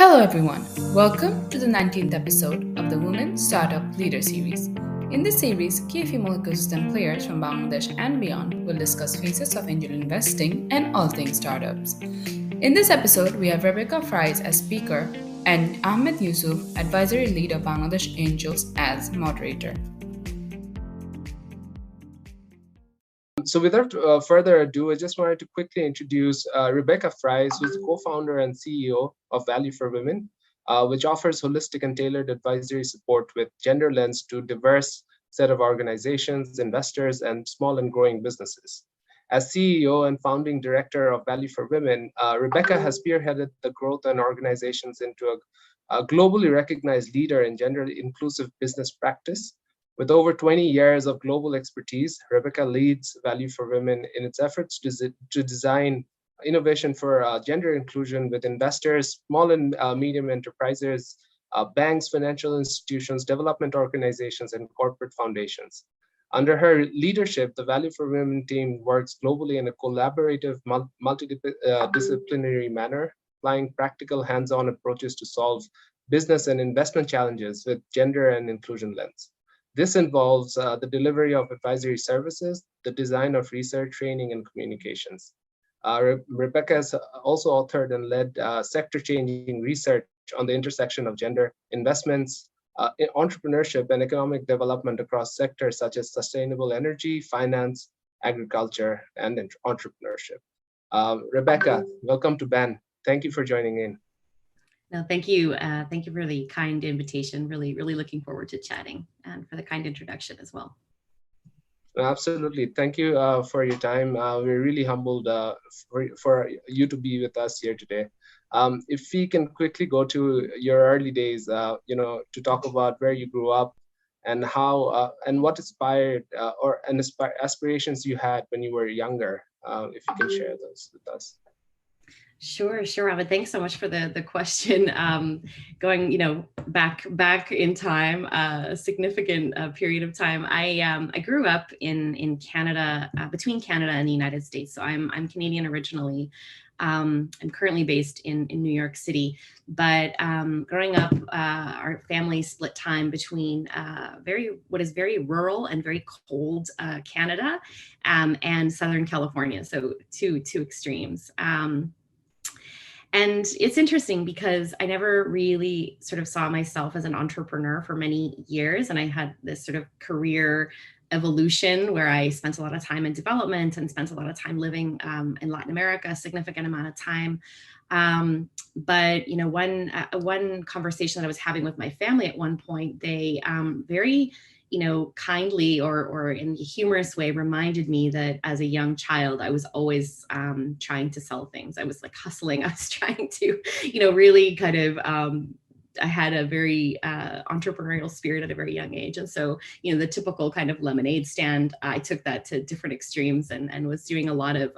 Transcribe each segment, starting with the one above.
Hello, everyone. Welcome to the 19th episode of the Women Startup Leader Series. In this series, key female ecosystem players from Bangladesh and beyond will discuss phases of angel investing and all things startups. In this episode, we have Rebecca Fries as speaker and Ahmed Yusuf, advisory lead of Bangladesh Angels, as moderator. So without further ado, I just wanted to quickly introduce Rebecca Fries, who's the co-founder and CEO of Value for Women, which offers holistic and tailored advisory support with gender lens to diverse set of organizations, investors, and small and growing businesses. As CEO and founding director of Value for Women, Rebecca has spearheaded the growth and organizations into a globally recognized leader in gender inclusive business practice. With over 20 years of global expertise, Rebecca leads Value for Women in its efforts to design innovation for gender inclusion with investors, small and medium enterprises, banks, financial institutions, development organizations, and corporate foundations. Under her leadership, the Value for Women team works globally in a collaborative, multidisciplinary manner, applying practical hands-on approaches to solve business and investment challenges with gender and inclusion lens. This involves the delivery of advisory services, the design of research, training, and communications. Rebecca has also authored and led sector-changing research on the intersection of gender, investments, entrepreneurship, and economic development across sectors such as sustainable energy, finance, agriculture, and entrepreneurship. Rebecca, welcome to BAN. Thank you for joining in. No, thank you. Thank you for the kind invitation. Really looking forward to chatting and for the kind introduction as well. Absolutely. Thank you for your time. We're really humbled for you to be with us here today. If we can quickly go to your early days, to talk about where you grew up and how and what inspired aspirations you had when you were younger, if you can share those with us. Sure, Ahmed. Thanks so much for the question. Going, back in time, a significant period of time. I grew up in Canada, between Canada and the United States. So I'm Canadian originally. I'm currently based in New York City. But growing up, our family split time between what is very rural and very cold Canada and Southern California. So two extremes. And it's interesting because I never really sort of saw myself as an entrepreneur for many years. And I had this sort of career evolution where I spent a lot of time in development and spent a lot of time living in Latin America, a significant amount of time. But one conversation that I was having with my family at one point, they very kindly or in a humorous way reminded me that as a young child, I was always trying to sell things. I was like hustling. I was trying to, really kind of, I had a very entrepreneurial spirit at a very young age. And so, the typical kind of lemonade stand, I took that to different extremes and was doing a lot of,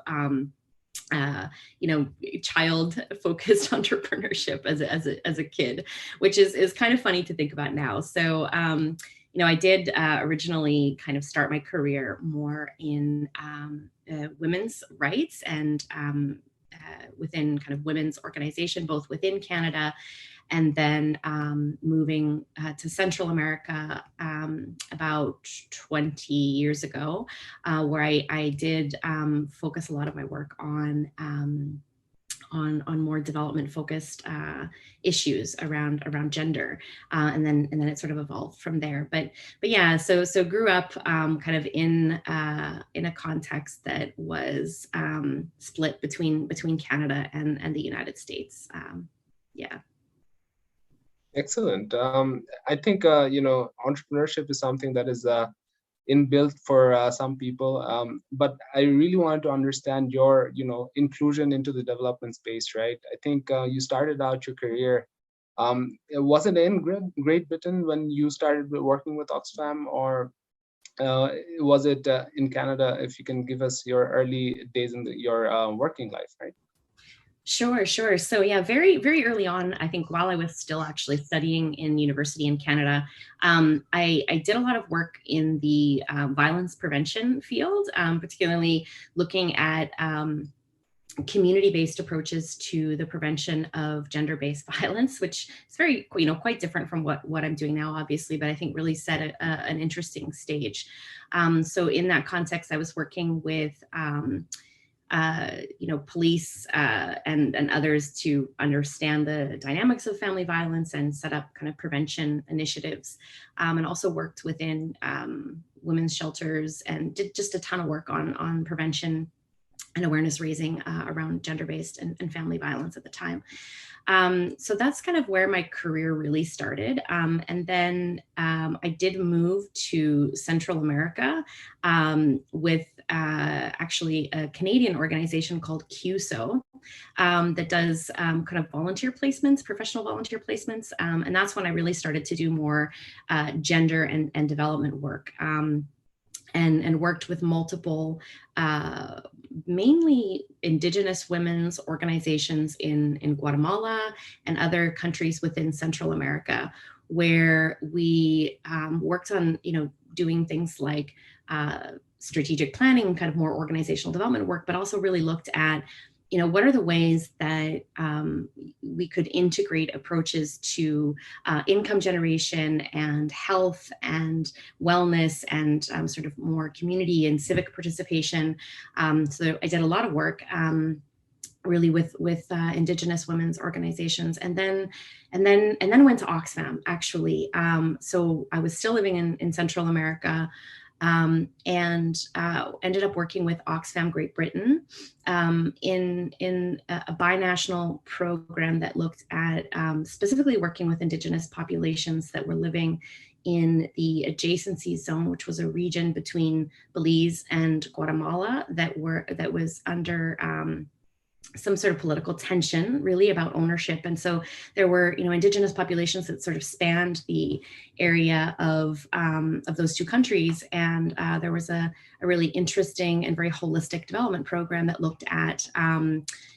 child-focused entrepreneurship as a kid, which is kind of funny to think about now. So, I did originally kind of start my career more in women's rights and within kind of women's organization, both within Canada and then moving to Central America about 20 years ago, where I did focus a lot of my work on more development focused issues around gender, and then it sort of evolved from there. But yeah, so grew up kind of in a context that was split between Canada and the United States. Yeah. Excellent. I think entrepreneurship is something that is inbuilt for some people, but I really wanted to understand your inclusion into the development space, right? I think you started out your career, was it in Great Britain when you started working with Oxfam, or was it in Canada? If you can give us your early days in your working life, right? Sure. So yeah, very, very early on, I think while I was still actually studying in university in Canada, I did a lot of work in the violence prevention field, particularly looking at community-based approaches to the prevention of gender-based violence, which is very, quite different from what I'm doing now, obviously, but I think really set an interesting stage. So in that context, I was working with police and others to understand the dynamics of family violence and set up kind of prevention initiatives, and also worked within women's shelters and did just a ton of work on prevention and awareness raising around gender-based and family violence at the time. So that's kind of where my career really started. And then I did move to Central America with actually a Canadian organization called QSO that does kind of volunteer placements, professional volunteer placements. And that's when I really started to do more gender and development work. And worked with multiple, mainly Indigenous women's organizations in Guatemala and other countries within Central America, where we worked on, doing things like strategic planning, kind of more organizational development work, but also really looked at, what are the ways that we could integrate approaches to income generation and health and wellness and sort of more community and civic participation. So I did a lot of work really with Indigenous women's organizations, and then went to Oxfam actually. So I was still living in Central America. And ended up working with Oxfam Great Britain in a binational program that looked at specifically working with Indigenous populations that were living in the adjacency zone, which was a region between Belize and Guatemala that was under some sort of political tension really about ownership. And so there were, Indigenous populations that sort of spanned the area of those two countries. And there was a really interesting and very holistic development program that looked at,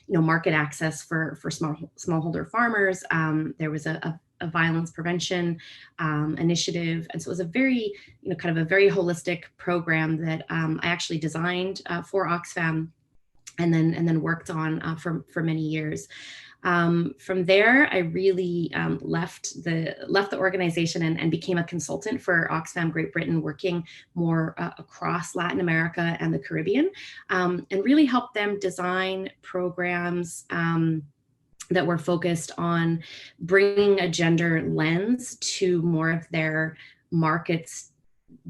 market access for smallholder farmers. There was a violence prevention initiative. And so it was a very, kind of a very holistic program that I actually designed for Oxfam and then worked on for many years. From there, I really left the organization and became a consultant for Oxfam Great Britain, working more across Latin America and the Caribbean, and really helped them design programs that were focused on bringing a gender lens to more of their markets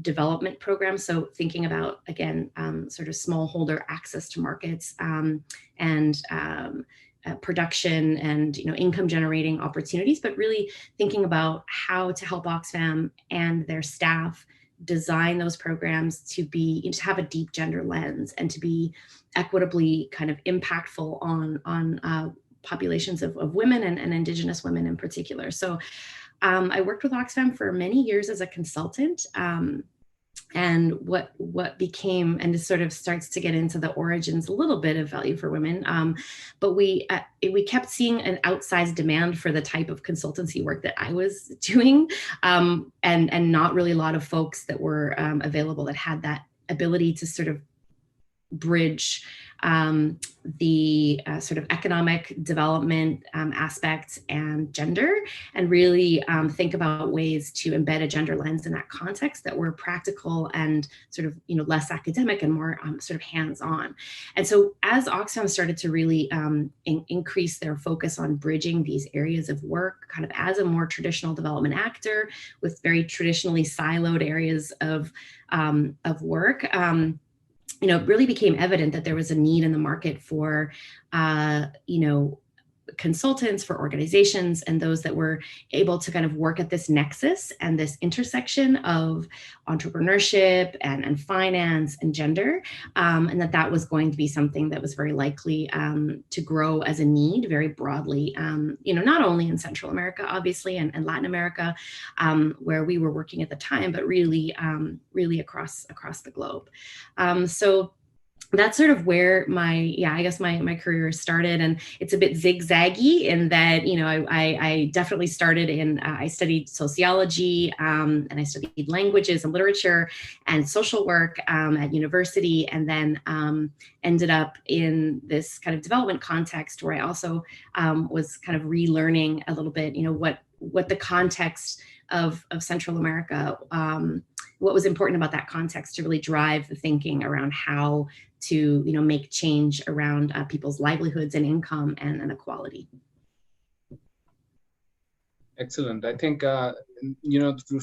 development programs. So thinking about, again, sort of smallholder access to markets and production and income generating opportunities, but really thinking about how to help Oxfam and their staff design those programs to have a deep gender lens and to be equitably kind of impactful on populations of women and Indigenous women in particular. So I worked with Oxfam for many years as a consultant, and what became, and this sort of starts to get into the origins a little bit of Value for Women, but we kept seeing an outsized demand for the type of consultancy work that I was doing, and not really a lot of folks that were available that had that ability to sort of bridge the sort of economic development aspects and gender, and really think about ways to embed a gender lens in that context that were practical and sort of less academic and more sort of hands-on. And so as Oxfam started to really increase their focus on bridging these areas of work, kind of as a more traditional development actor with very traditionally siloed areas of work, it really became evident that there was a need in the market for, consultants, for organizations, and those that were able to kind of work at this nexus and this intersection of entrepreneurship and finance and gender, and that was going to be something that was very likely to grow as a need very broadly, not only in Central America, obviously, and Latin America, where we were working at the time, but really across the globe. So that's sort of where I guess my career started. And it's a bit zigzaggy in that, I definitely started I studied sociology, and I studied languages and literature and social work at university, and then ended up in this kind of development context where I also was kind of relearning a little bit, what the context of Central America, what was important about that context to really drive the thinking around how to make change around people's livelihoods and income and inequality. Excellent. I think to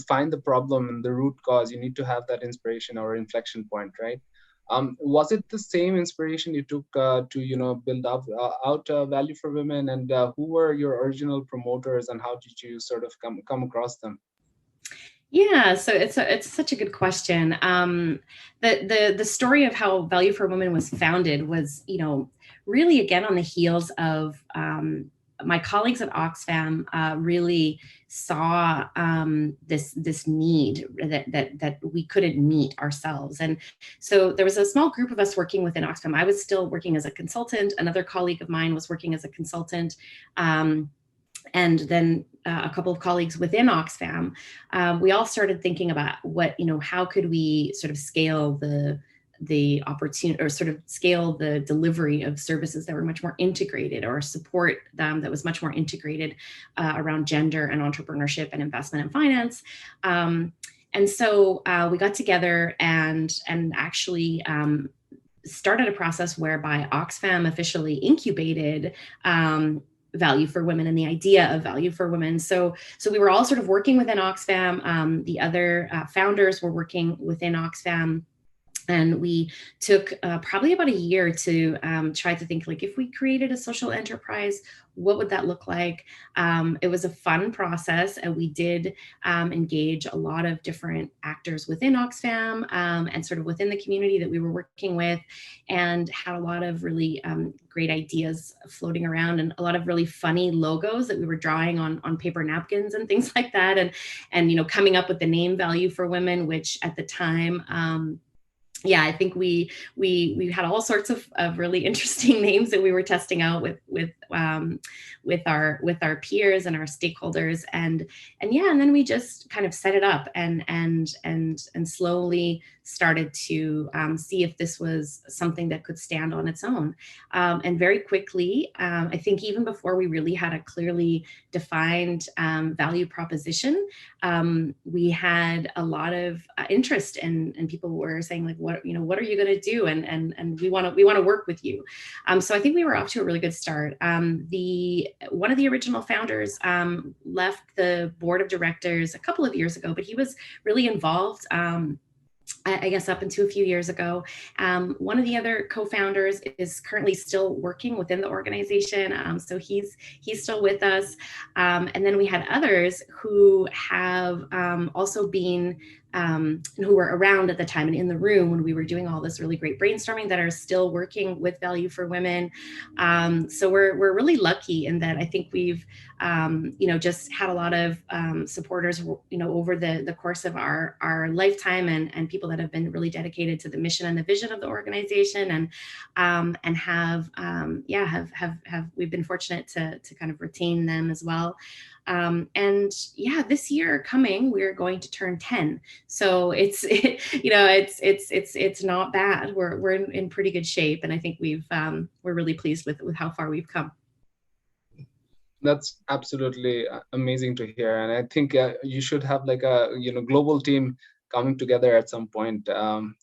find the problem and the root cause, you need to have that inspiration or inflection point, right? Was it the same inspiration you took to build up out Value for Women, and who were your original promoters, and how did you sort of come across them? Yeah, so it's such a good question. The story of how Value for Women was founded was, really again on the heels of my colleagues at Oxfam really saw this need that we couldn't meet ourselves. And so there was a small group of us working within Oxfam. I was still working as a consultant. Another colleague of mine was working as a consultant. And then a couple of colleagues within Oxfam, we all started thinking about how could we sort of scale the opportunity, or sort of scale the delivery of services that were much more integrated, or support them that was much more integrated around gender and entrepreneurship and investment and finance. And so we got together and actually started a process whereby Oxfam officially incubated Value for Women and the idea of Value for Women. So we were all sort of working within Oxfam. The other founders were working within Oxfam. And we took probably about a year to try to think, like, if we created a social enterprise, what would that look like? It was a fun process, and we did engage a lot of different actors within Oxfam and sort of within the community that we were working with, and had a lot of really great ideas floating around, and a lot of really funny logos that we were drawing on paper napkins and things like that, and coming up with the name Value for Women, which at the time, I think we had all sorts of really interesting names that we were testing out with our peers and our stakeholders, and then we just kind of set it up and slowly started to see if this was something that could stand on its own. And very quickly, I think even before we really had a clearly defined value proposition, we had a lot of interest, and people were saying, like, what are you going to do? And we want to work with you. So I think we were off to a really good start. One of the original founders left the board of directors a couple of years ago, but he was really involved, I guess, up until a few years ago. One of the other co-founders is currently still working within the organization. So he's still with us. And then we had others who have also been, who were around at the time and in the room when we were doing all this really great brainstorming, that are still working with Value for Women. So we're really lucky in that I think we've, just had a lot of supporters, over the course of our lifetime, and people that have been really dedicated to the mission and the vision of the organization, and have we've been fortunate to kind of retain them as well. This year coming, we're going to turn 10. So it's not bad. We're in pretty good shape, and I think we're really pleased with how far we've come. That's absolutely amazing to hear, and I think you should have like a global team coming together at some point. Tell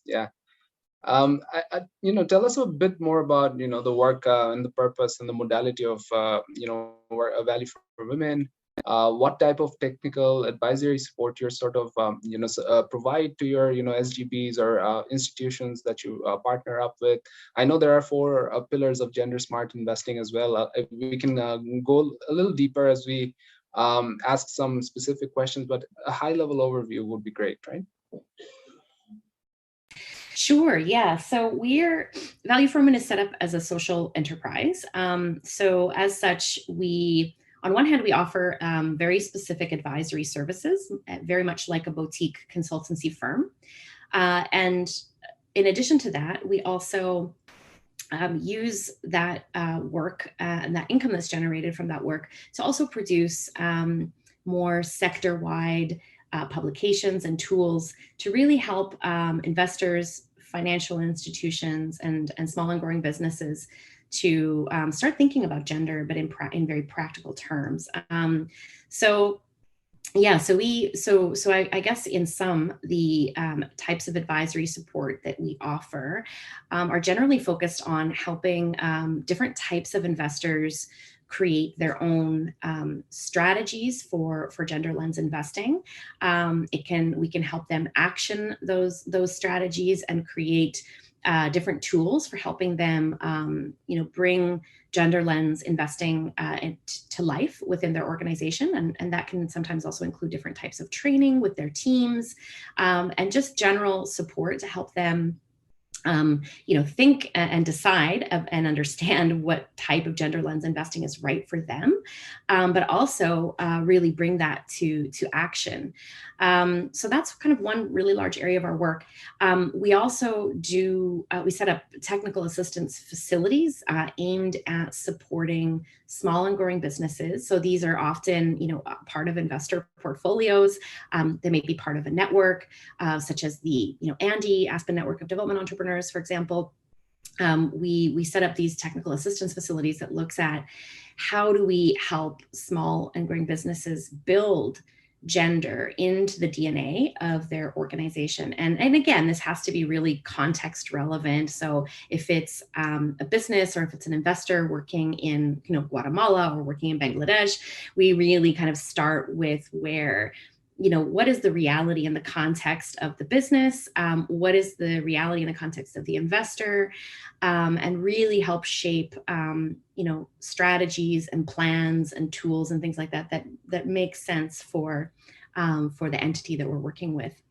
us a bit more about the work and the purpose and the modality of Value for Women. What type of technical advisory support you're sort of provide to your SGBs or institutions that you partner up with. I know there are 4 pillars of gender smart investing as well. If we can go a little deeper as we ask some specific questions, but a high level overview would be great, right? Sure. Yeah. So Value for Women is set up as a social enterprise. So as such, on one hand, we offer very specific advisory services, very much like a boutique consultancy firm. And in addition to that, we also use that work and that income that's generated from that work to also produce more sector-wide publications and tools to really help investors, financial institutions, and small and growing businesses to start thinking about gender, but in very practical terms. So I guess in sum, the types of advisory support that we offer are generally focused on helping different types of investors create their own strategies for gender lens investing. We can help them action those strategies and create different tools for helping them, bring gender lens investing to life within their organization. And that can sometimes also include different types of training with their teams and just general support to help them think and decide and understand what type of gender lens investing is right for them, but also really bring that to action. So that's kind of one really large area of our work. We also we set up technical assistance facilities aimed at supporting small and growing businesses. So these are often, part of investor portfolios. They may be part of a network, such as the, Andy, Aspen Network of Development Entrepreneurs, for example. We set up these technical assistance facilities that looks at how do we help small and growing businesses build gender into the DNA of their organization. And again, this has to be really context relevant. So if it's a business or if it's an investor working in Guatemala or working in Bangladesh, we really kind of start with where, what is the reality in the context of the business? What is the reality in the context of the investor? And really help shape, strategies and plans and tools and things like that make sense for the entity that we're working with.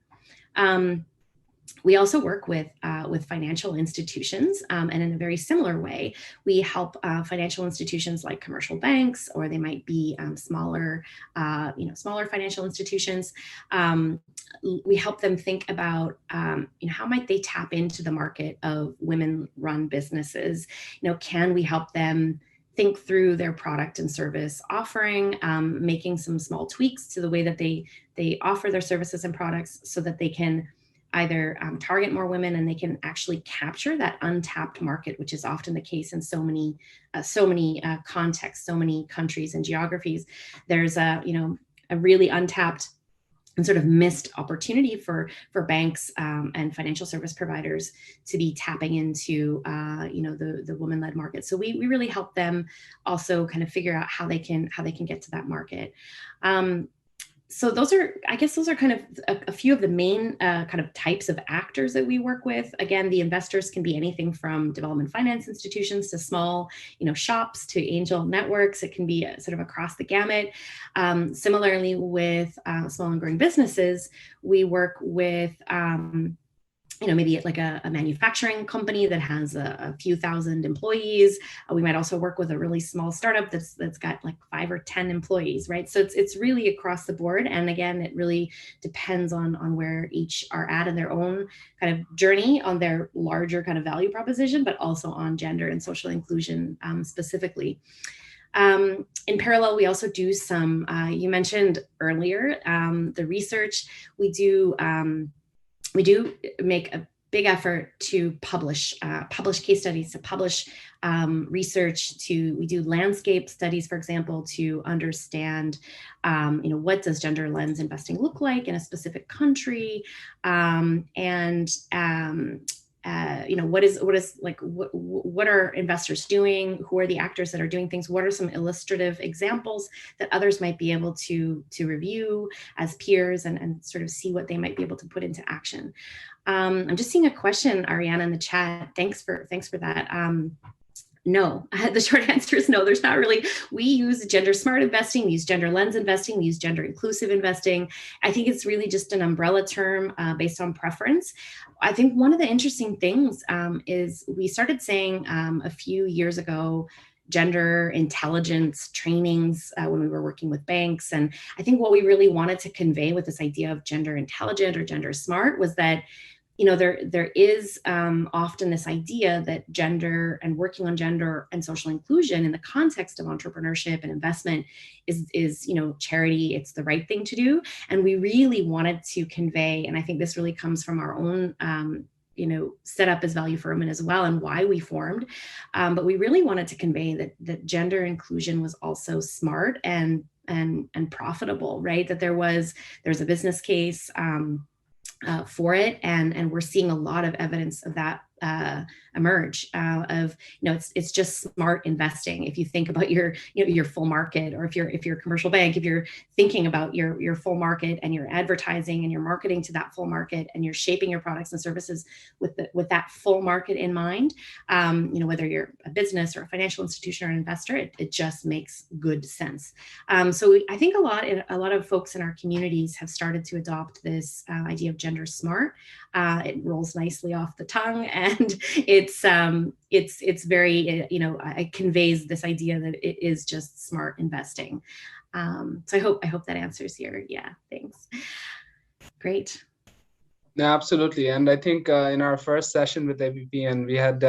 We also work with financial institutions, and in a very similar way, we help financial institutions like commercial banks, or they might be smaller financial institutions. We help them think about, how might they tap into the market of women-run businesses? Can we help them think through their product and service offering, making some small tweaks to the way that they offer their services and products so that they can either target more women and they can actually capture that untapped market, which is often the case in so many contexts, so many countries and geographies. There's a really untapped and sort of missed opportunity for banks and financial service providers to be tapping into the woman-led market. So we really help them also kind of figure out how they can get to that market. So those are kind of a few of the main kind of types of actors that we work with. Again, the investors can be anything from development finance institutions to small, shops to angel networks. It can be sort of across the gamut. Similarly, with small and growing businesses, we work with maybe like a manufacturing company that has a few thousand employees. We might also work with a really small startup that's got like 5 or 10 employees, right? So it's really across the board. And again, it really depends on where each are at in their own kind of journey on their larger kind of value proposition, but also on gender and social inclusion specifically. In parallel, we also do some, you mentioned earlier, the research. We do make a big effort to publish case studies, to publish research. We do landscape studies, for example, to understand, what does gender lens investing look like in a specific country, what are investors doing? Who are the actors that are doing things? What are some illustrative examples that others might be able to review as peers and sort of see what they might be able to put into action? I'm just seeing a question, Ariana, in the chat. Thanks for that. No, the short answer is no, there's not really. We use gender smart investing, we use gender lens investing, we use gender inclusive investing. I think it's really just an umbrella term based on preference. I think one of the interesting things is we started saying a few years ago, gender intelligence trainings when we were working with banks. And I think what we really wanted to convey with this idea of gender intelligent or gender smart was that there is often this idea that gender and working on gender and social inclusion in the context of entrepreneurship and investment is charity. It's the right thing to do. And we really wanted to convey, and I think this really comes from our own set up as Value for Women as well, and why we formed. But we really wanted to convey that gender inclusion was also smart and profitable, right? That there's a business case for it, and we're seeing a lot of evidence of that emerge. It's just smart investing. If you think about your full market, or if you're a commercial bank, if you're thinking about your full market and your advertising and your marketing to that full market, and you're shaping your products and services with that full market in mind, whether you're a business or a financial institution or an investor, it just makes good sense. So I think a lot of folks in our communities have started to adopt this idea of gender smart. It rolls nicely off the tongue, and it's very, it conveys this idea that it is just smart investing. So I hope that answers thanks. Great. Yeah, absolutely. And I think in our first session with AVP, and we had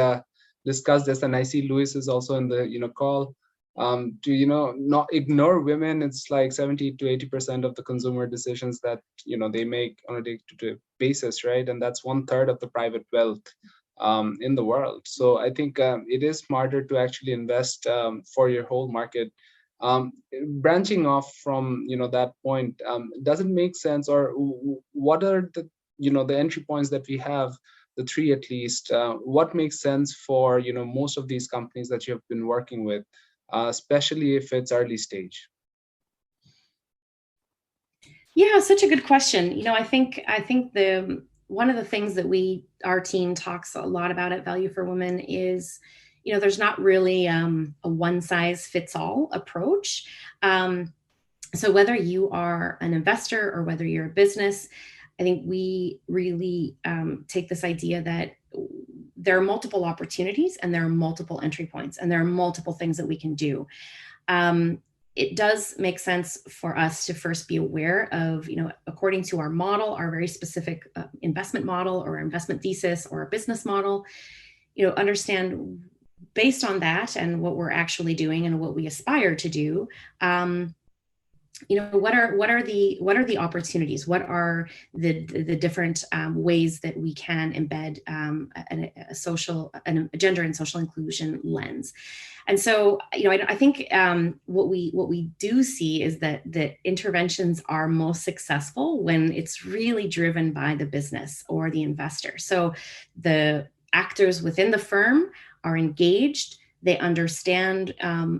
discussed this, and I see Luis is also in the call, to not ignore women. It's like 70 to 80% of the consumer decisions that they make on a day-to-day basis, right? And that's 1/3 of the private wealth in the world. So I think it is smarter to actually invest for your whole market. Branching off from that point, does it make sense, or what are the entry points that we have, the three at least? What makes sense for most of these companies that you have been working with, especially if it's early stage? Yeah, such a good question. I think one of the things that our team talks a lot about at Value for Women is, there's not really a one size fits all approach. So whether you are an investor or whether you're a business, I think we really take this idea that there are multiple opportunities and there are multiple entry points and there are multiple things that we can do. It does make sense for us to first be aware of, according to our model, our very specific investment model or investment thesis or a business model, understand based on that and what we're actually doing and what we aspire to do, what are the opportunities? What are the different ways that we can embed a gender and social inclusion lens? And so, I think what we do see is that interventions are most successful when it's really driven by the business or the investor. So the actors within the firm are engaged. They understand,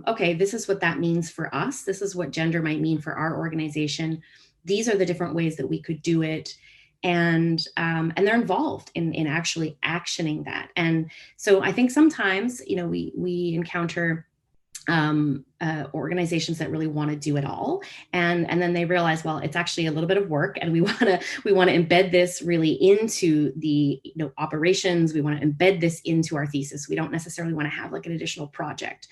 okay, this is what that means for us. This is what gender might mean for our organization. These are the different ways that we could do it. And they're involved in actually actioning that. And so I think sometimes, we encounter organizations that really want to do it all, and then they realize, well, it's actually a little bit of work, and we want to embed this really into the operations. We want to embed this into our thesis. We don't necessarily want to have like an additional project.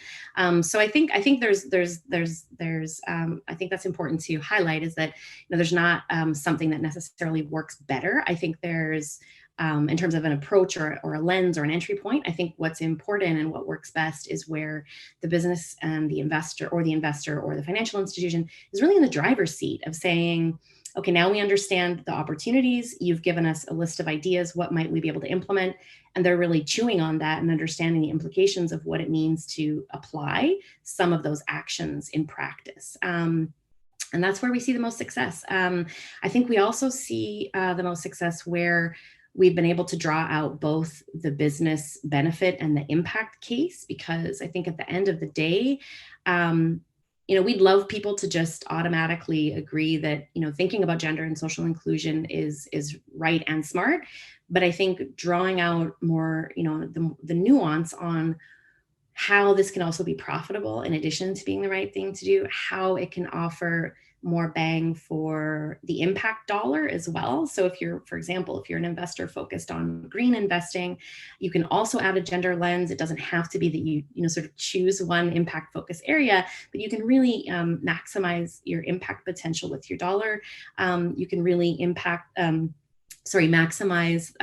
So I think there's I think that's important to highlight, is that there's not something that necessarily works better. I think there's in terms of an approach or a lens or an entry point, I think what's important and what works best is where the business and the investor or the financial institution is really in the driver's seat of saying, okay, now we understand the opportunities. You've given us a list of ideas. What might we be able to implement? And they're really chewing on that and understanding the implications of what it means to apply some of those actions in practice. And that's where we see the most success. I think we also see the most success where we've been able to draw out both the business benefit and the impact case, because I think at the end of the day, we'd love people to just automatically agree that, thinking about gender and social inclusion is right and smart. But I think drawing out more, the nuance on how this can also be profitable in addition to being the right thing to do, how it can offer more bang for the impact dollar as well. So for example, if you're an investor focused on green investing, you can also add a gender lens. It doesn't have to be that you sort of choose one impact focus area, but you can really maximize your impact potential with your dollar. You can really impact maximize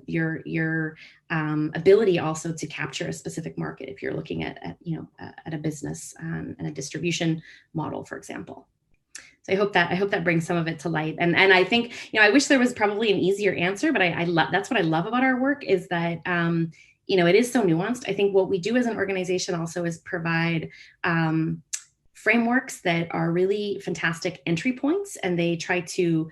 your ability also to capture a specific market if you're looking at a business and a distribution model, for example. So I hope that brings some of it to light. And I think, I wish there was probably an easier answer, but I love, that's what I love about our work, is that it is so nuanced. I think what we do as an organization also is provide frameworks that are really fantastic entry points, and they try to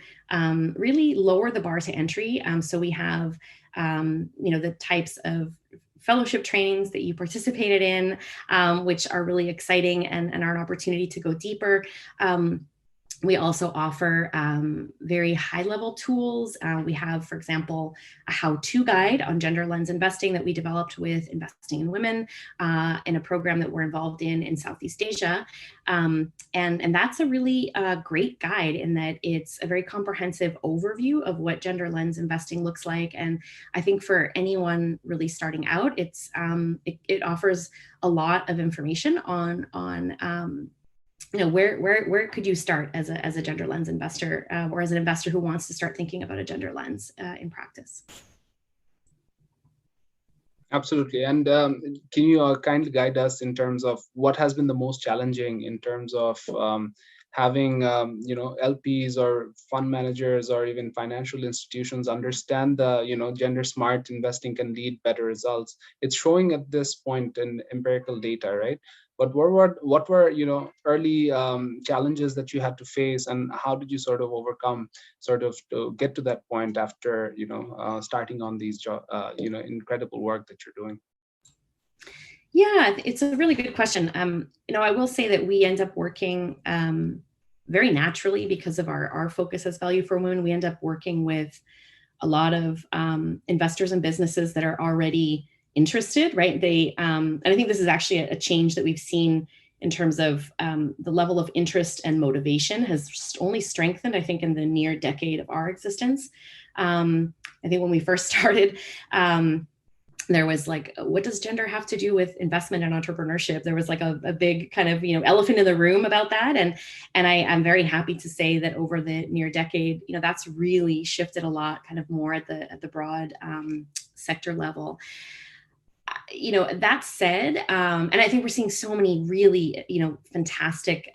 really lower the bar to entry. So we have, the types of fellowship trainings that you participated in, which are really exciting and are an opportunity to go deeper. We also offer very high-level tools. We have, for example, a how-to guide on gender lens investing that we developed with Investing in Women in a program that we're involved in Southeast Asia. And that's a really great guide in that it's a very comprehensive overview of what gender lens investing looks like. And I think for anyone really starting out, it offers a lot of information on where could you start as a gender lens investor, or as an investor who wants to start thinking about a gender lens in practice? Absolutely. And can you kindly guide us in terms of what has been the most challenging in terms of having LPs or fund managers or even financial institutions understand the gender smart investing can lead better results? It's showing at this point in empirical data, right? But what were early challenges that you had to face, and how did you sort of overcome to get to that point after starting on these incredible work that you're doing? Yeah, it's a really good question. I will say that we end up working very naturally because of our focus as Value for Women. We end up working with a lot of investors and businesses that are already interested, right? And I think this is actually a change that we've seen in terms of the level of interest and motivation has only strengthened, I think, in the near decade of our existence. I think when we first started, there was like, what does gender have to do with investment and entrepreneurship? There was like a big kind of, elephant in the room about that. And I'm very happy to say that over the near decade, that's really shifted a lot, kind of more at the broad sector level. That said, and I think we're seeing so many really, fantastic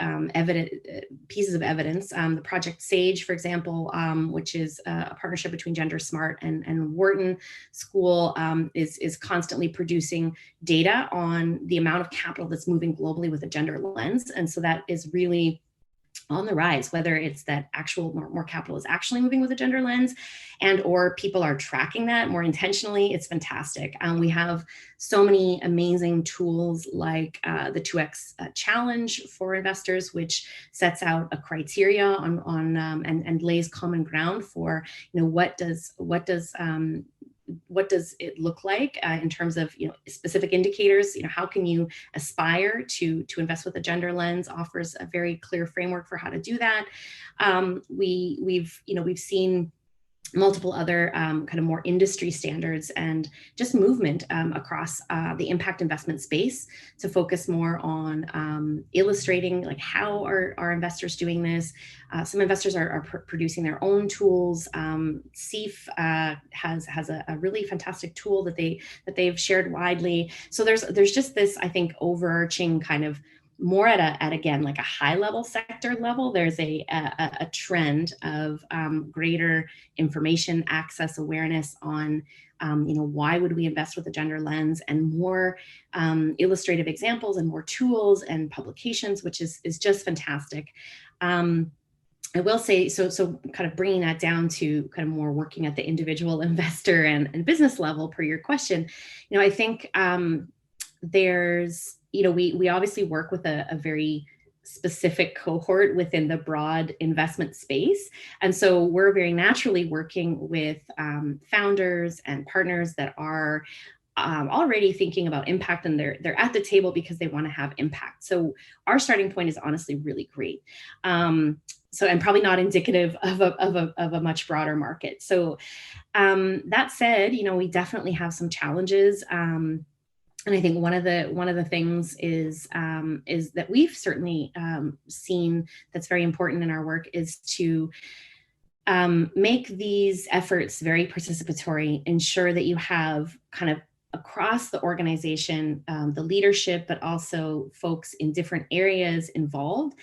pieces of evidence. The Project SAGE, for example, which is a partnership between Gender Smart and Wharton School, is constantly producing data on the amount of capital that's moving globally with a gender lens. And so that is really on the rise, whether it's that actual more capital is actually moving with a gender lens or people are tracking that more intentionally. It's fantastic. We have so many amazing tools like the 2X challenge for investors, which sets out a criteria on and lays common ground for, what does it look like in terms of specific indicators? How can you aspire to invest with a gender lens? Offers a very clear framework for how to do that. We've seen multiple other kind of more industry standards and just movement across the impact investment space to focus more on illustrating like how are investors doing this. Some investors are producing their own tools. CEF has a really fantastic tool that they've shared widely. So there's just this, I think, overarching kind of more at again, like a high level sector level. There's a trend of greater information access awareness on why would we invest with a gender lens, and more illustrative examples and more tools and publications, which is just fantastic. I will say, so kind of bringing that down to kind of more working at the individual investor and business level per your question, I think there's, we obviously work with a very specific cohort within the broad investment space. And so we're very naturally working with founders and partners that are already thinking about impact, and they're at the table because they want to have impact. So our starting point is honestly really great. So I'm probably not indicative of a much broader market. So that said, we definitely have some challenges. And I think one of the things is that we've certainly seen that's very important in our work is to make these efforts very participatory, ensure that you have kind of across the organization, the leadership, but also folks in different areas involved,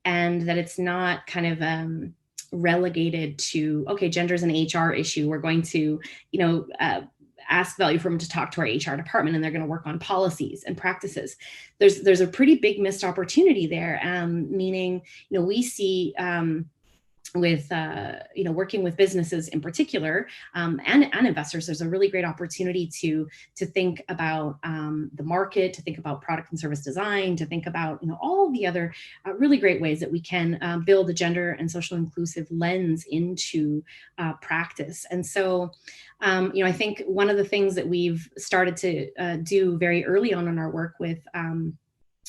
and that it's not kind of relegated to, okay, gender is an HR issue. We're going to, ask Value for Women to talk to our HR department, and they're going to work on policies and practices. There's a pretty big missed opportunity there, meaning, we see with working with businesses in particular, and investors, there's a really great opportunity to think about the market, to think about product and service design, to think about all the other really great ways that we can build a gender and social inclusive lens into practice. And so I think one of the things that we've started to do very early on in our work with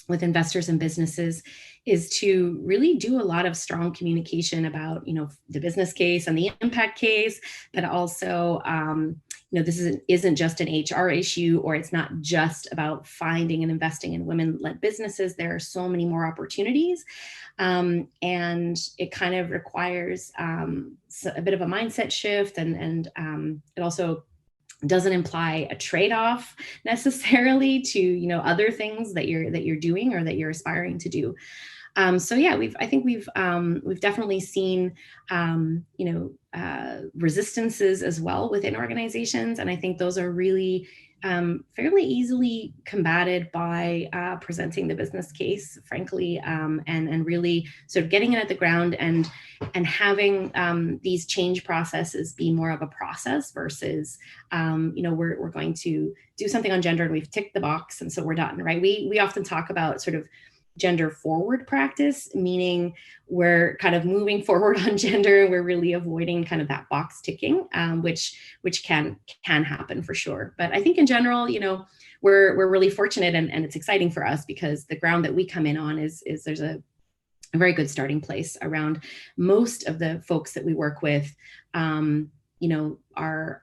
investors and businesses is to really do a lot of strong communication about, the business case and the impact case, but also, this isn't just an HR issue, or it's not just about finding and investing in women-led businesses. There are so many more opportunities. And it kind of requires a bit of a mindset shift, and it also doesn't imply a trade-off necessarily to other things that you're doing or that you're aspiring to do. So yeah, I think we've definitely seen resistances as well within organizations, and I think those are really fairly easily combated by presenting the business case, frankly, and really sort of getting it at the ground and having these change processes be more of a process versus, we're going to do something on gender and we've ticked the box and so we're done, right? We often talk about sort of gender forward practice, meaning we're kind of moving forward on gender. We're really avoiding kind of that box ticking, which can happen for sure. But I think in general, we're really fortunate and it's exciting for us because the ground that we come in on is there's a very good starting place around most of the folks that we work with, are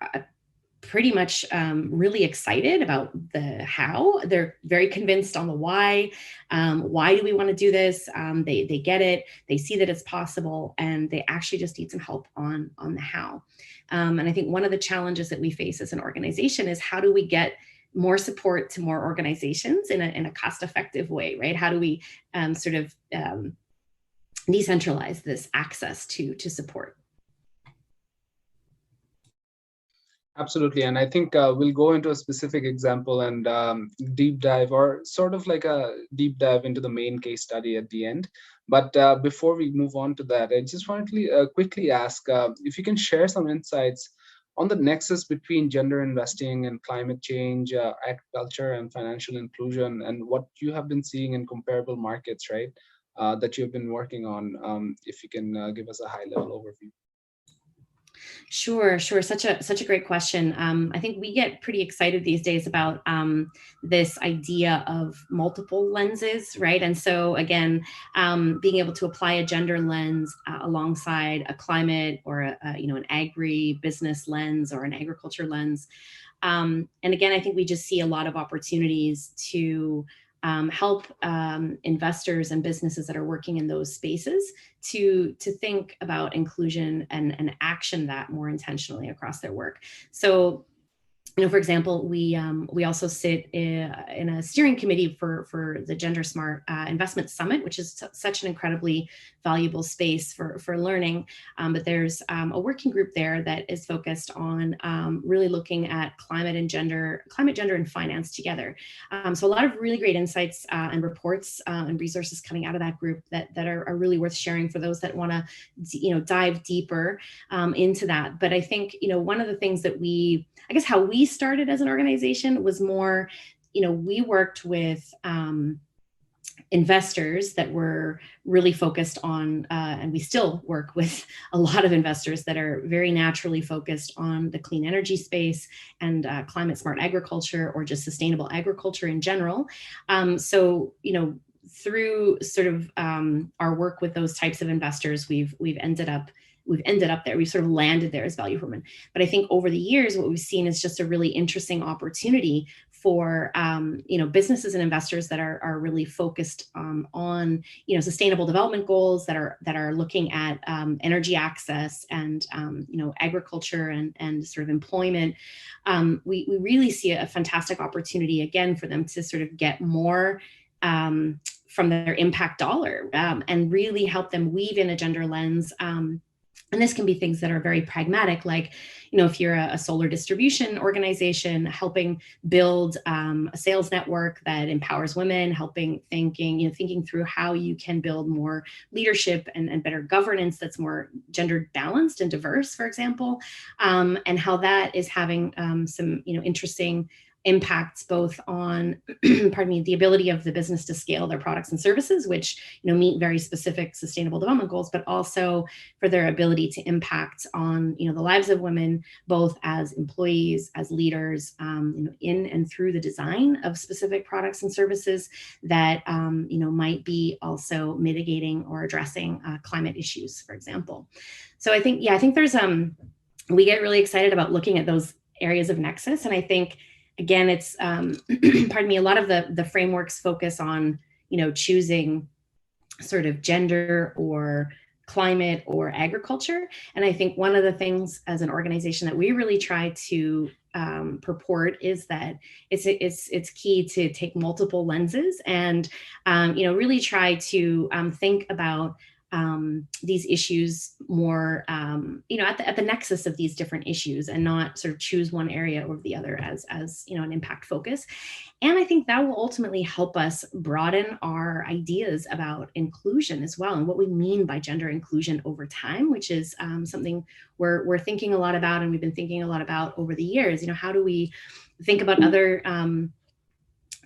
pretty much really excited about the how. They're very convinced on the why. Why do we want to do this? They get it. They see that it's possible, and they actually just need some help on the how. And I think one of the challenges that we face as an organization is how do we get more support to more organizations in a cost-effective way, right? How do we sort of decentralize this access to support? Absolutely. And I think we'll go into a specific example and deep dive, or sort of like a deep dive into the main case study at the end. But before we move on to that, I just wanted to quickly ask if you can share some insights on the nexus between gender investing and climate change, agriculture and financial inclusion, and what you have been seeing in comparable markets, right, that you've been working on. If you can give us a high-level overview. Sure. Such a great question. I think we get pretty excited these days about this idea of multiple lenses, right? And so again, being able to apply a gender lens alongside a climate or an agri-business lens or an agriculture lens. And again, I think we just see a lot of opportunities to help investors and businesses that are working in those spaces to think about inclusion and action that more intentionally across their work. So, for example, we also sit in a steering committee for the Gender Smart Investment Summit, which is such an incredibly valuable space for learning. But there's a working group there that is focused on really looking at climate, gender, and finance together. So a lot of really great insights and reports and resources coming out of that group that are really worth sharing for those that want to, dive deeper into that. But I think, one of the things that how we started as an organization was more, we worked with investors that were really focused on, and we still work with a lot of investors that are very naturally focused on the clean energy space and climate smart agriculture or just sustainable agriculture in general. So, through sort of our work with those types of investors, we've ended up there. We've sort of landed there as Value for Women. But I think over the years, what we've seen is just a really interesting opportunity for businesses and investors that are really focused on sustainable development goals, that are looking at energy access and agriculture and sort of employment. We really see a fantastic opportunity again for them to sort of get more from their impact dollar, and really help them weave in a gender lens. And this can be things that are very pragmatic, like, if you're a solar distribution organization, helping build a sales network that empowers women, thinking through how you can build more leadership and better governance that's more gender balanced and diverse, for example, and how that is having some interesting impacts both on, the ability of the business to scale their products and services, which meet very specific sustainable development goals, but also for their ability to impact on the lives of women, both as employees, as leaders, in and through the design of specific products and services that might be also mitigating or addressing climate issues, for example. So I think there's we get really excited about looking at those areas of nexus, and I think, again, it's, a lot of the frameworks focus on, choosing sort of gender or climate or agriculture. And I think one of the things as an organization that we really try to purport is that it's key to take multiple lenses and, really try to think about these issues more, at the nexus of these different issues, and not sort of choose one area over the other as an impact focus. And I think that will ultimately help us broaden our ideas about inclusion as well, and what we mean by gender inclusion over time, which is something we're thinking a lot about, and we've been thinking a lot about over the years. How do we think about other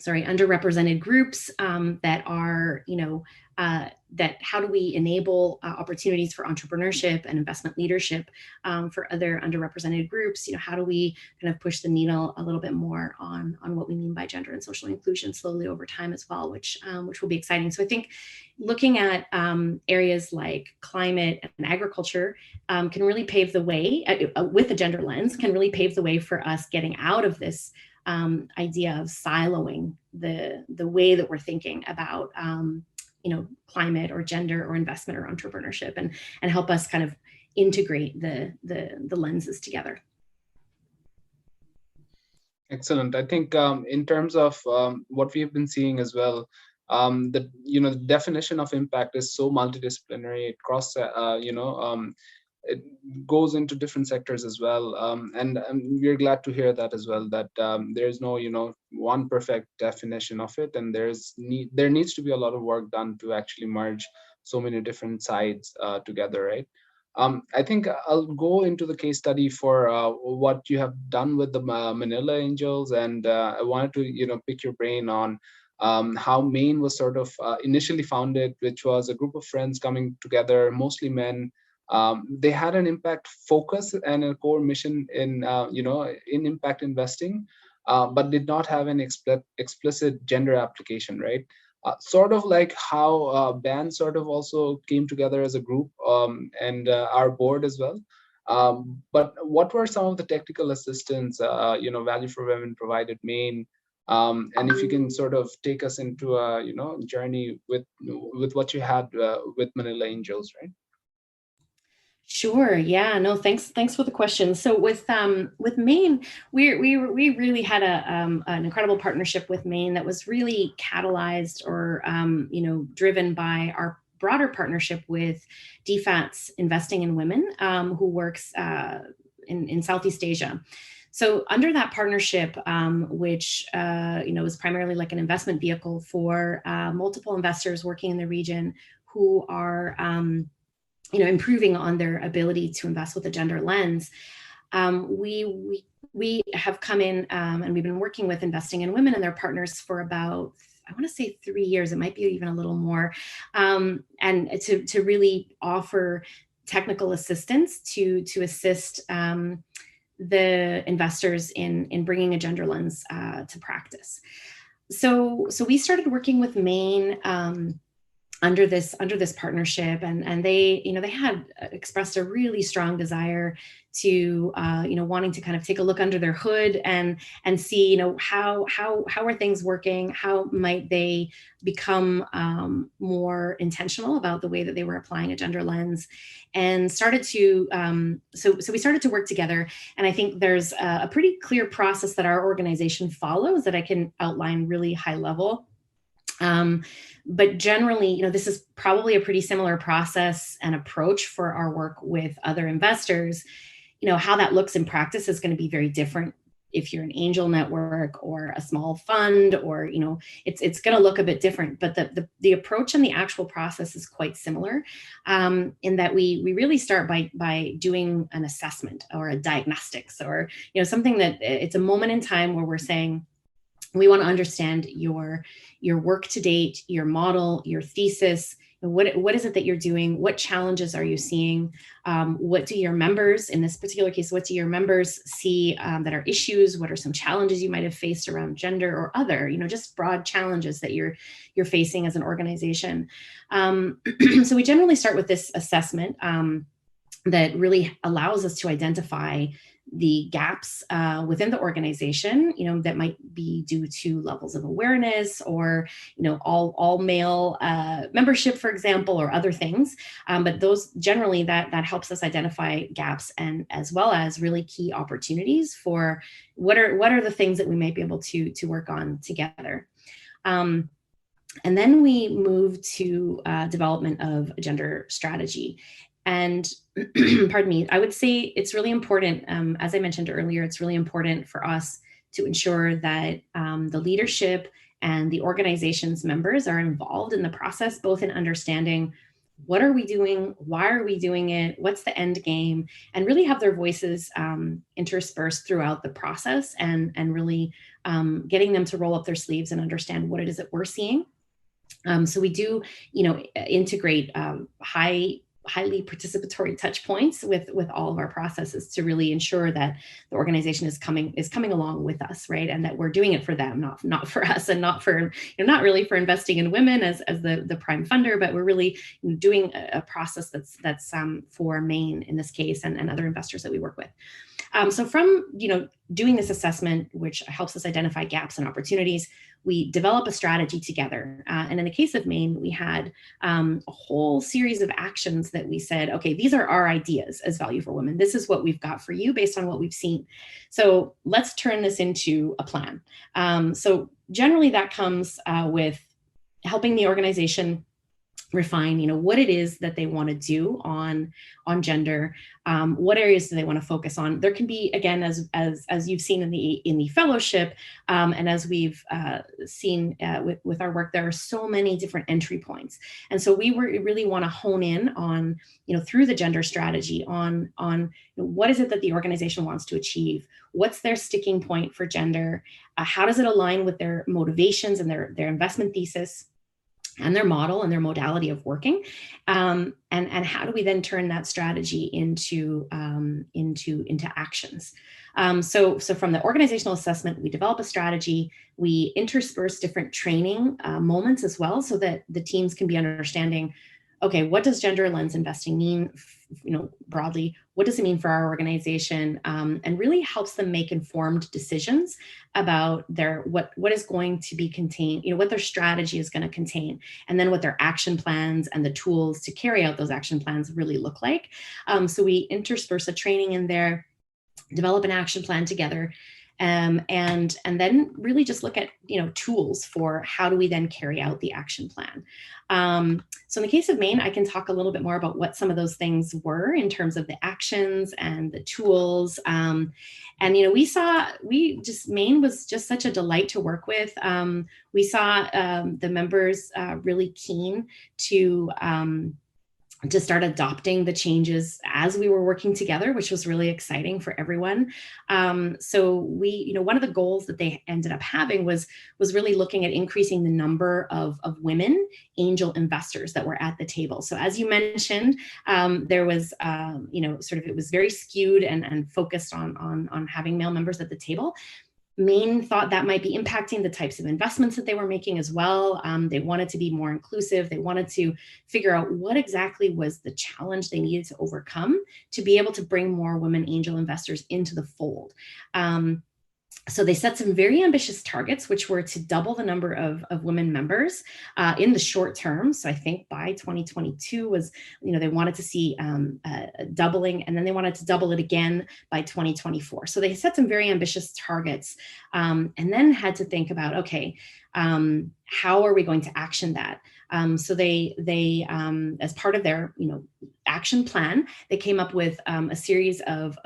underrepresented groups that are, that how do we enable opportunities for entrepreneurship and investment leadership for other underrepresented groups? How do we kind of push the needle a little bit more on what we mean by gender and social inclusion slowly over time as well, which will be exciting. So I think looking at areas like climate and agriculture can really pave the way, with a gender lens, can really pave the way for us getting out of this idea of siloing the way that we're thinking about climate or gender or investment or entrepreneurship, and help us kind of integrate the lenses together. Excellent. I think in terms of what we've been seeing as well, the definition of impact is so multidisciplinary. It cross it goes into different sectors as well, and we're glad to hear that as well, that there's no one perfect definition of it, and there needs to be a lot of work done to actually merge so many different sides together, right? I think I'll go into the case study for what you have done with the Manila Angels, and I wanted to pick your brain on how Maine was sort of initially founded, which was a group of friends coming together, mostly men. They had an impact focus and a core mission in impact investing, but did not have an explicit gender application, right? Sort of like how BAN sort of also came together as a group, and our board as well. But what were some of the technical assistance Value for Women provided Maine? And if you can sort of take us into a journey with what you had with Manila Angels, right? Sure. Yeah. No. Thanks for the question. So with Maine, we really had an incredible partnership with Maine that was really catalyzed or driven by our broader partnership with DFAT's Investing in Women, who works in Southeast Asia. So under that partnership, which is primarily like an investment vehicle for multiple investors working in the region who are improving on their ability to invest with a gender lens, we have come in and we've been working with Investing in Women and their partners for about, I want to say 3 years, it might be even a little more, and to really offer technical assistance to assist the investors in bringing a gender lens to practice. So we started working with Maine under this partnership, and they, they had expressed a really strong desire to wanting to kind of take a look under their hood and see, how are things working, how might they become more intentional about the way that they were applying a gender lens, and started to so we started to work together. And I think there's a pretty clear process that our organization follows that I can outline really high level. But generally, this is probably a pretty similar process and approach for our work with other investors. How that looks in practice is going to be very different if you're an angel network or a small fund, or, it's going to look a bit different, but the approach and the actual process is quite similar, in that we really start by doing an assessment or a diagnostics, or, something that it's a moment in time where we're saying, we want to understand your work to date, your model, your thesis. What is it that you're doing? What challenges are you seeing? What do your members, in this particular case, what do your members see that are issues? What are some challenges you might have faced around gender or other, just broad challenges that you're facing as an organization? So we generally start with this assessment that really allows us to identify the gaps within the organization, that might be due to levels of awareness, or, all male membership, for example, or other things. But those generally that helps us identify gaps, and as well as really key opportunities for what are the things that we might be able to work on together. And then we move to development of a gender strategy. And pardon me, I would say it's really important, as I mentioned earlier, it's really important for us to ensure that the leadership and the organization's members are involved in the process, both in understanding what are we doing, why are we doing it, what's the end game, and really have their voices interspersed throughout the process, and really getting them to roll up their sleeves and understand what it is that we're seeing. So we do, integrate highly participatory touch points with all of our processes to really ensure that the organization is coming along with us, right? And that we're doing it for them, not for us, and not for, not really for investing in women as the prime funder, but we're really doing a process that's for Maine in this case, and other investors that we work with. So from, doing this assessment, which helps us identify gaps and opportunities, we develop a strategy together. And in the case of Maine, we had a whole series of actions that we said, okay, these are our ideas as Value for Women. This is what we've got for you based on what we've seen. So let's turn this into a plan. So generally that comes with helping the organization refine, what it is that they want to do on gender, what areas do they want to focus on. There can be, again, as you've seen in the fellowship, and as we've seen with our work, there are so many different entry points, and so we really want to hone in on, through the gender strategy, on what is it that the organization wants to achieve, what's their sticking point for gender, how does it align with their motivations and their investment thesis, and their model and their modality of working, and how do we then turn that strategy into actions? So from the organizational assessment, we develop a strategy. We intersperse different training moments as well, so that the teams can be understanding, okay, what does gender lens investing mean, broadly? What does it mean for our organization? And really helps them make informed decisions about what is going to be contained, what their strategy is going to contain, and then what their action plans and the tools to carry out those action plans really look like. So we intersperse a training in there, develop an action plan together, and then really just look at tools for how do we then carry out the action plan. So in the case of Maine, I can talk a little bit more about what some of those things were in terms of the actions and the tools. And Maine was just such a delight to work with. We saw the members really keen to start adopting the changes as we were working together, which was really exciting for everyone. So we, one of the goals that they ended up having was really looking at increasing the number of women angel investors that were at the table. So as you mentioned, there was, it was very skewed and focused on having male members at the table. Maine thought that might be impacting the types of investments that they were making as well. They wanted to be more inclusive. They wanted to figure out what exactly was the challenge they needed to overcome to be able to bring more women angel investors into the fold. So they set some very ambitious targets, which were to double the number of women members in the short term. So I think by 2022 was, they wanted to see doubling, and then they wanted to double it again by 2024. So they set some very ambitious targets, and then had to think about, okay, how are we going to action that? So they as part of their action plan, they came up with a series of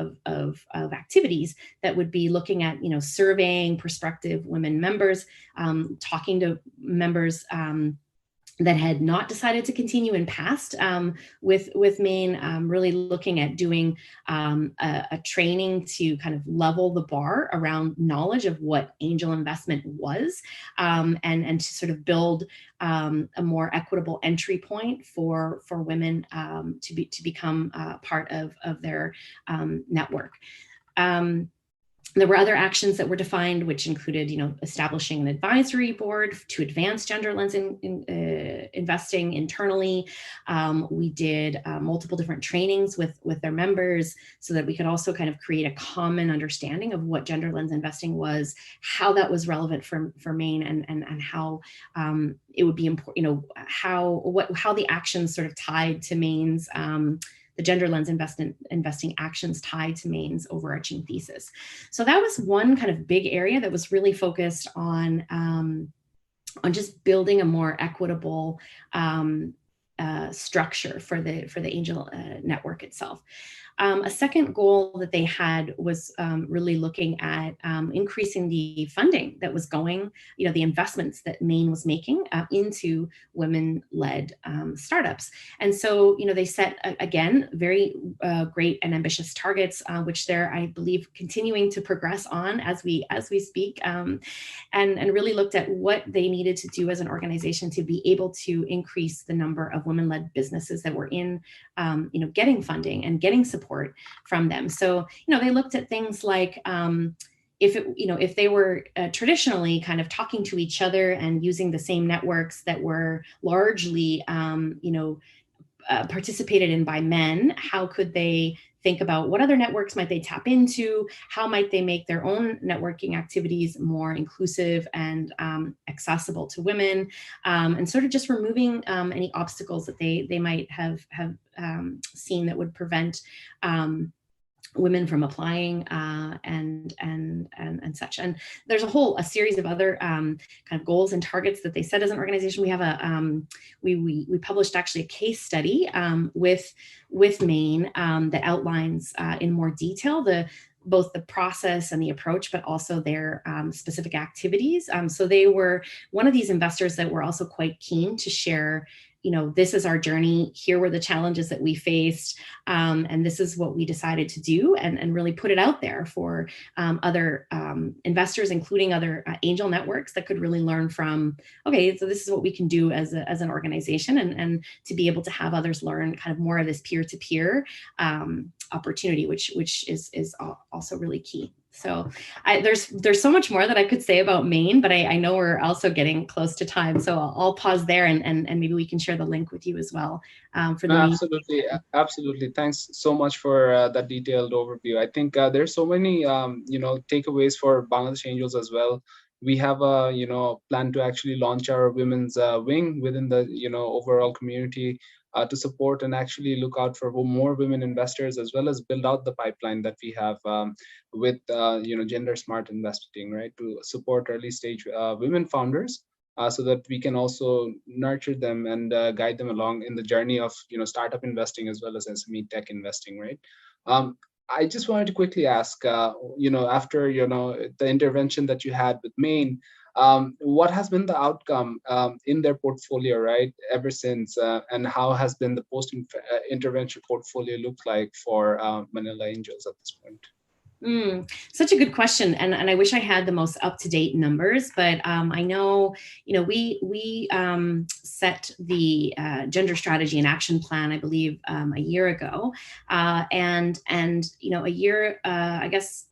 activities that would be looking at surveying prospective women members, talking to members that had not decided to continue in past with Maine, really looking at doing a training to kind of level the bar around knowledge of what angel investment was, and to sort of build a more equitable entry point for women to become part of their network. There were other actions that were defined, which included, establishing an advisory board to advance gender lens investing internally. We did multiple different trainings with their members so that we could also kind of create a common understanding of what gender lens investing was, how that was relevant for Maine, and how it would be important, how the actions sort of tied to Maine's the gender lens investing actions tied to Maine's overarching thesis. So that was one kind of big area that was really focused on just building a more equitable structure for the angel network itself. A second goal that they had was really looking at increasing the funding that was going, the investments that Maine was making into women-led startups. And so, they set, again, very great and ambitious targets, which they're, I believe, continuing to progress on as we speak, and really looked at what they needed to do as an organization to be able to increase the number of women-led businesses that were in, getting funding and getting support from them. So, they looked at things like if they were traditionally kind of talking to each other and using the same networks that were largely, participated in by men, how could they think about what other networks might they tap into? How might they make their own networking activities more inclusive and accessible to women? And sort of just removing any obstacles that they might have seen that would prevent women from applying and such. And there's a series of other kind of goals and targets that they set as an organization. We have we published actually a case study with Maine that outlines in more detail both the process and the approach, but also their specific activities. So they were one of these investors that were also quite keen to share, this is our journey. Here were the challenges that we faced. And this is what we decided to do, and really put it out there for other investors, including other angel networks that could really learn from, okay, so this is what we can do as an organization, and to be able to have others learn kind of more of this peer-to-peer opportunity, which is also really key. So there's so much more that I could say about Maine, but I know we're also getting close to time. So I'll pause there, and maybe we can share the link with you as well. For the Absolutely. Thanks so much for that detailed overview. I think there's so many takeaways for Bangladesh Angels as well. We have a plan to actually launch our women's wing within the overall community, to support and actually look out for more women investors, as well as build out the pipeline that we have with gender smart investing, right, to support early stage women founders, so that we can also nurture them and guide them along in the journey of startup investing as well as SME tech investing, right? I just wanted to quickly ask, after the intervention that you had with Maine, what has been the outcome in their portfolio, right, ever since, and how has been the post-intervention portfolio look like for Manila Angels at this point? Such a good question, and I wish I had the most up-to-date numbers, but I know we set the gender strategy and action plan, I believe, a year ago, and a year, I guess,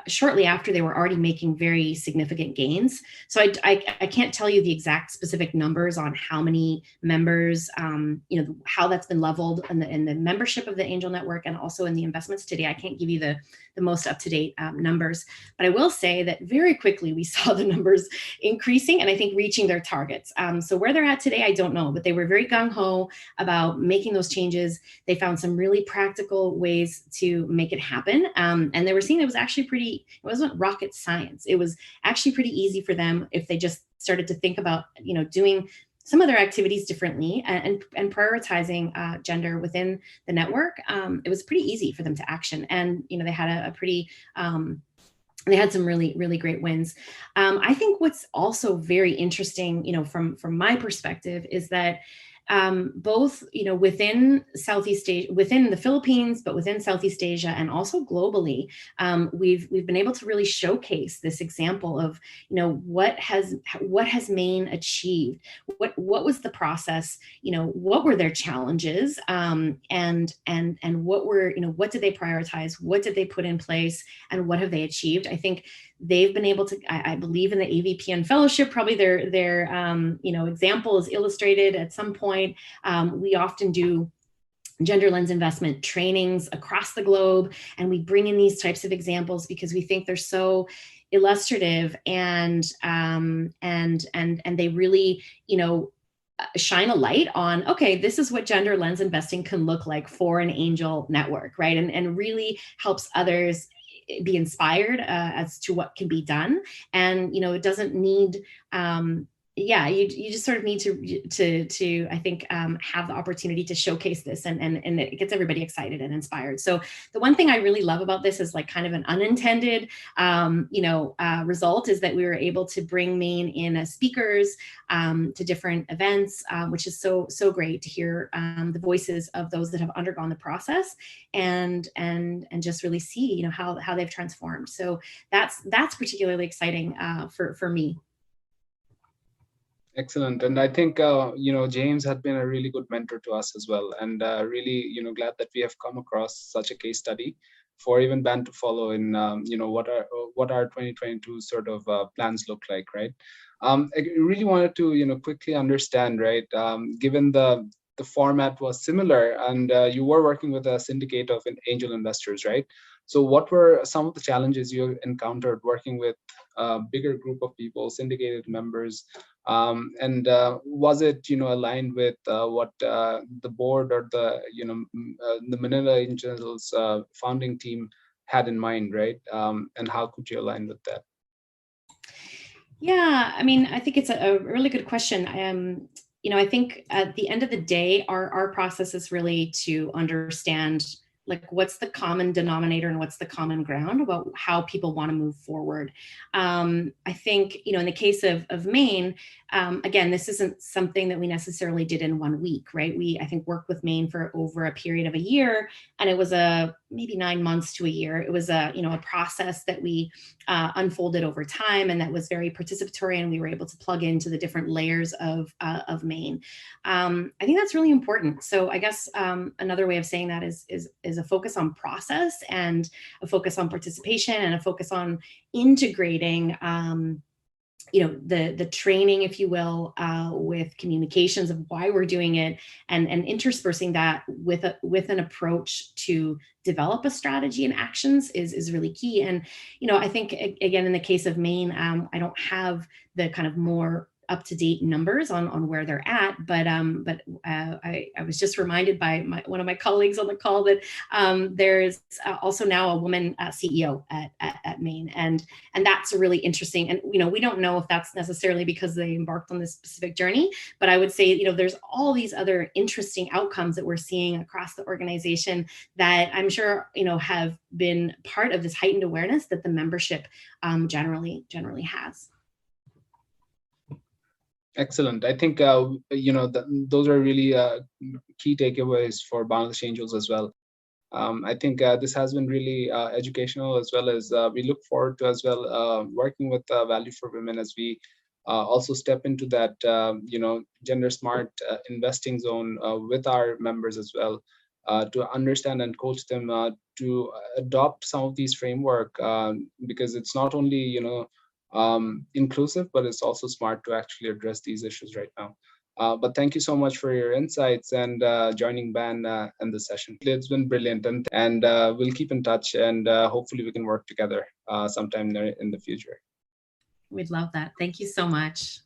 shortly after, they were already making very significant gains. So I can't tell you the exact specific numbers on how many members, how that's been leveled in the membership of the Angel Network and also in the investments today. I can't give you the most up-to-date numbers, but I will say that very quickly we saw the numbers increasing and I think reaching their targets. So where they're at today, I don't know, but they were very gung-ho about making those changes. They found some really practical ways to make it happen. And they were seeing it was actually it wasn't rocket science. It was actually pretty easy for them if they just started to think about, doing some of their activities differently and prioritizing gender within the network. It was pretty easy for them to action. And, they had they had some really, really great wins. I think what's also very interesting, from my perspective, is that both, within Southeast Asia, within the Philippines, but within Southeast Asia and also globally, we've been able to really showcase this example of, what has Maine achieved, what was the process, what were their challenges, and what were, what did they prioritize, what did they put in place, and what have they achieved? I think they've been able to, I believe in the AVPN fellowship, probably their example is illustrated at some point. We often do gender lens investment trainings across the globe, and we bring in these types of examples because we think they're so illustrative and they really, shine a light on, okay, this is what gender lens investing can look like for an angel network, right? And really helps others be inspired as to what can be done. And, it doesn't need, you just sort of need to I think, have the opportunity to showcase this and it gets everybody excited and inspired. So the one thing I really love about this is like kind of an unintended, result is that we were able to bring Maine in as speakers to different events, which is so great to hear the voices of those that have undergone the process and just really see, how they've transformed. So that's particularly exciting for me. Excellent. And I think, James had been a really good mentor to us as well. And really, glad that we have come across such a case study for even BAN to follow in, what our 2022 sort of plans look like, right? I really wanted to, quickly understand, right, given the format was similar and you were working with a syndicate of angel investors, right? So what were some of the challenges you encountered working with a bigger group of people, syndicated members? And was it, aligned with what the board or the Manila Angels founding team had in mind, right? And how could you align with that? Yeah, I mean, I think it's a really good question. I think at the end of the day, our process is really to understand like what's the common denominator and what's the common ground about how people want to move forward. I think, in the case of Maine, again, this isn't something that we necessarily did in 1 week, right? We, I think, worked with Maine for over a period of a year, and it was maybe 9 months to a year. It was a process that we unfolded over time, and that was very participatory, and we were able to plug into the different layers of Maine. I think that's really important. So I guess another way of saying that is a focus on process and a focus on participation and a focus on integrating the training, if you will, with communications of why we're doing it, and interspersing that with an approach to develop a strategy and actions is really key. And I think again in the case of Maine, I don't have the kind of more up-to-date numbers on where they're at, but I was just reminded by one of my colleagues on the call that there's also now a woman CEO at Maine, and that's a really interesting. And we don't know if that's necessarily because they embarked on this specific journey, but I would say there's all these other interesting outcomes that we're seeing across the organization that I'm sure have been part of this heightened awareness that the membership generally has. Excellent. I think, those are really key takeaways for Bangladesh Angels as well. I think this has been really educational, as well as we look forward to as well working with Value for Women as we also step into that, gender smart investing zone with our members as well. to understand and coach them to adopt some of these framework, because it's not only inclusive, but it's also smart to actually address these issues right now. But thank you so much for your insights and joining Ban in the session. It's been brilliant, and we'll keep in touch, and hopefully we can work together sometime in the future. We'd love that. Thank you so much.